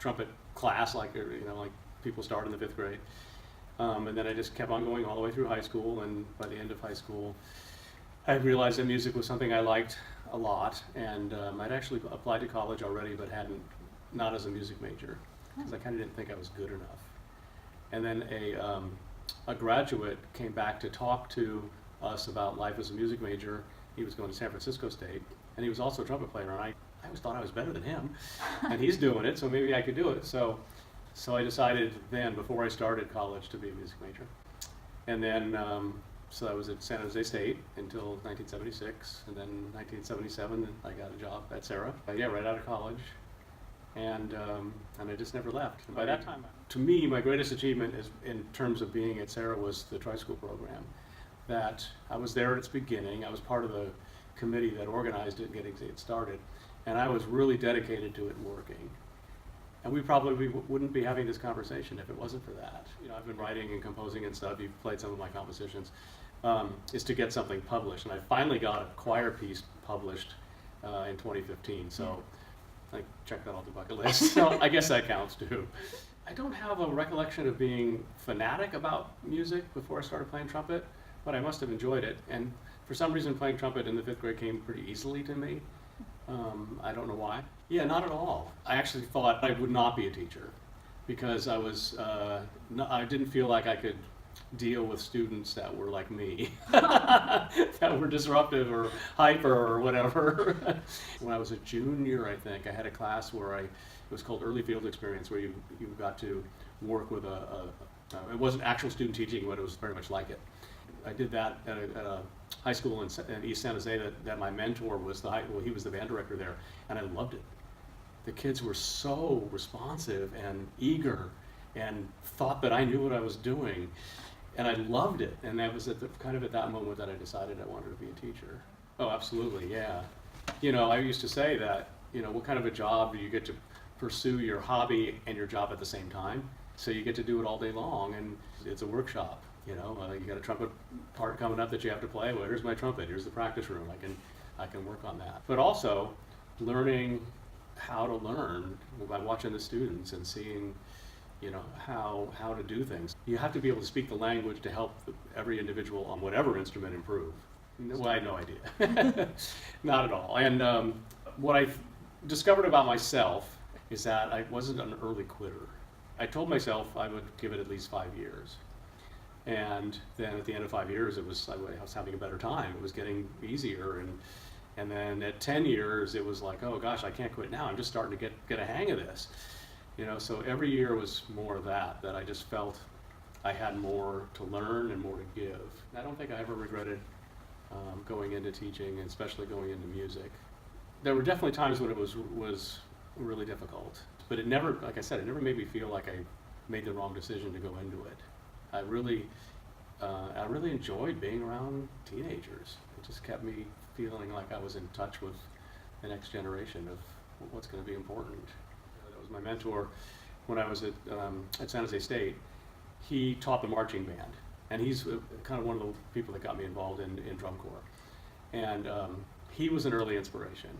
trumpet class, like people start in the 5th grade. And then I just kept on going all the way through high school, and by the end of high school, I realized that music was something I liked a lot, and I'd actually applied to college already, but not as a music major, because I kind of didn't think I was good enough. And then a graduate came back to talk to us about life as a music major. He was going to San Francisco State, and he was also a trumpet player, and I always thought I was better than him, and he's doing it, so maybe I could do it. So I decided then, before I started college, to be a music major. And then, so I was at San Jose State until 1976, and then 1977, I got a job at Serra, right out of college. And I just never left. And by that time, to me, my greatest achievement is, in terms of being at Serra, was the tri-school program. That I was there at its beginning. I was part of the committee that organized it, getting it started, and I was really dedicated to it and working. And we probably wouldn't be having this conversation if it wasn't for that. I've been writing and composing and stuff. You've played some of my compositions. Is to get something published, and I finally got a choir piece published in 2015. So I checked that off the bucket list. So I guess that counts too. I don't have a recollection of being fanatic about music before I started playing trumpet, but I must have enjoyed it. And for some reason, playing trumpet in the 5th grade came pretty easily to me. I don't know why. Yeah, not at all. I actually thought I would not be a teacher because I didn't feel like I could deal with students that were like me, that were disruptive or hyper or whatever. When I was a junior, I think, I had a class where it was called Early Field Experience, where you got to work with it wasn't actual student teaching, but it was very much like it. I did that at a high school in East San Jose that my mentor was he was the band director there, and I loved it. The kids were so responsive and eager and thought that I knew what I was doing, and I loved it. And that was at that moment that I decided I wanted to be a teacher. Oh, absolutely, yeah. I used to say that, what kind of a job do you get to pursue your hobby and your job at the same time? So you get to do it all day long, and it's a workshop. You got a trumpet part coming up that you have to play. Well, here's my trumpet. Here's the practice room. I can work on that. But also learning how to learn by watching the students and seeing, how to do things. You have to be able to speak the language to help every individual on whatever instrument improve. Well, I had no idea. Not at all. And what I discovered about myself is that I wasn't an early quitter. I told myself I would give it at least 5 years. And then at the end of 5 years, I was having a better time. It was getting easier. And then at 10 years, it was like, oh gosh, I can't quit now. I'm just starting to get a hang of this. So every year was more of that I just felt I had more to learn and more to give. I don't think I ever regretted going into teaching, and especially going into music. There were definitely times when it was really difficult, but it never, like I said, it never made me feel like I made the wrong decision to go into it. I really enjoyed being around teenagers. It just kept me feeling like I was in touch with the next generation of what's going to be important. That was my mentor when I was at San Jose State. He taught the marching band, and he's kind of one of the people that got me involved in drum corps. And he was an early inspiration.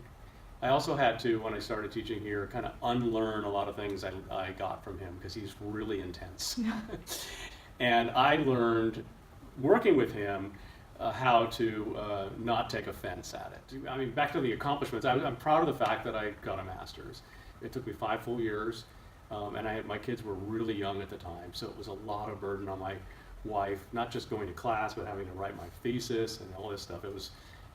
I also had to, when I started teaching here, kind of unlearn a lot of things I got from him, because he's really intense. And I learned, working with him, how to not take offense at it. I mean, back to the accomplishments, I'm proud of the fact that I got a master's. It took me 5 full years, and my kids were really young at the time, so it was a lot of burden on my wife, not just going to class, but having to write my thesis and all this stuff.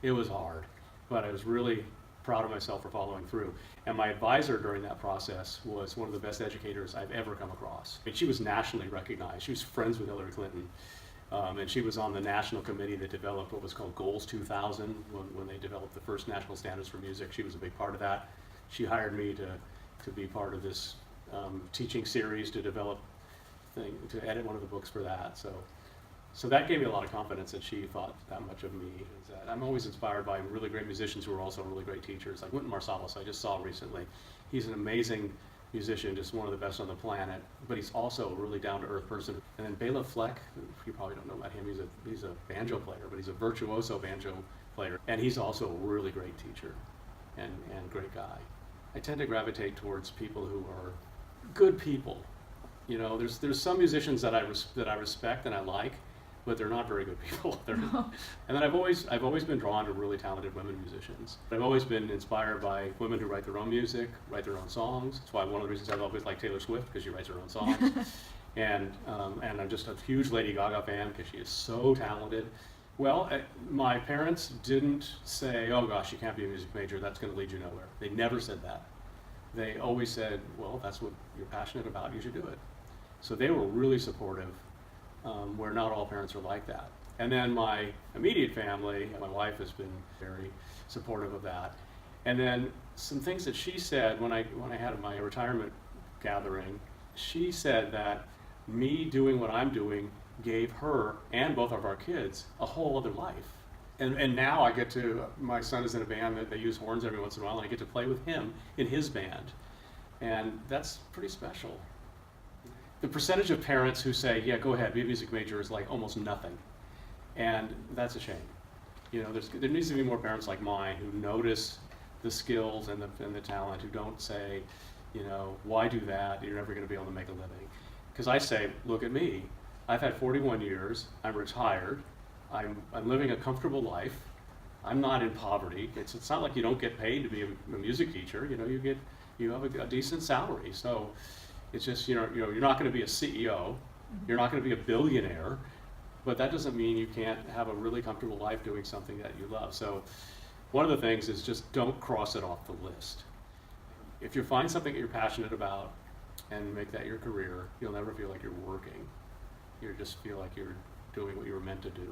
It was hard, but I was really proud of myself for following through. And my advisor during that process was one of the best educators I've ever come across. I mean, she was nationally recognized. She was friends with Hillary Clinton. And she was on the national committee that developed what was called Goals 2000, when they developed the first national standards for music. She was a big part of that. She hired me to be part of this teaching series, to to edit one of the books for that. So that gave me a lot of confidence that she thought that much of me. I'm always inspired by really great musicians who are also really great teachers. Like Wynton Marsalis, I just saw recently. He's an amazing musician, just one of the best on the planet, but he's also a really down-to-earth person. And then Bela Fleck, you probably don't know about him, he's a banjo player, but he's a virtuoso banjo player. And he's also a really great teacher and great guy. I tend to gravitate towards people who are good people. You know, there's some musicians that I respect and I like, but they're not very good people. And then I've always been drawn to really talented women musicians. I've always been inspired by women who write their own music, write their own songs. That's why one of the reasons I've always liked Taylor Swift, because she writes her own songs. And I'm just a huge Lady Gaga fan because she is so talented. Well, my parents didn't say, oh gosh, you can't be a music major, that's going to lead you nowhere. They never said that. They always said, well, if that's what you're passionate about, you should do it. So they were really supportive, where not all parents are like that. And then my immediate family, my wife has been very supportive of that. And then some things that she said when I had my retirement gathering, she said that me doing what I'm doing gave her and both of our kids a whole other life. And now I get to, my son is in a band that they use horns every once in a while, and I get to play with him in his band. And that's pretty special. The percentage of parents who say, yeah, go ahead, be a music major, is like almost nothing. And that's a shame. You know, there needs to be more parents like mine who notice the skills and the talent, who don't say, you know, why do that? You're never going to be able to make a living. Because I say, look at me. I've had 41 years. I'm retired. I'm living a comfortable life. I'm not in poverty. It's not like you don't get paid to be a music teacher. You know, you have a decent salary. So it's just, you know, you're not going to be a CEO. You're not going to be a billionaire. But that doesn't mean you can't have a really comfortable life doing something that you love. So one of the things is just don't cross it off the list. If you find something that you're passionate about and make that your career, you'll never feel like you're working. You just feel like you're doing what you were meant to do.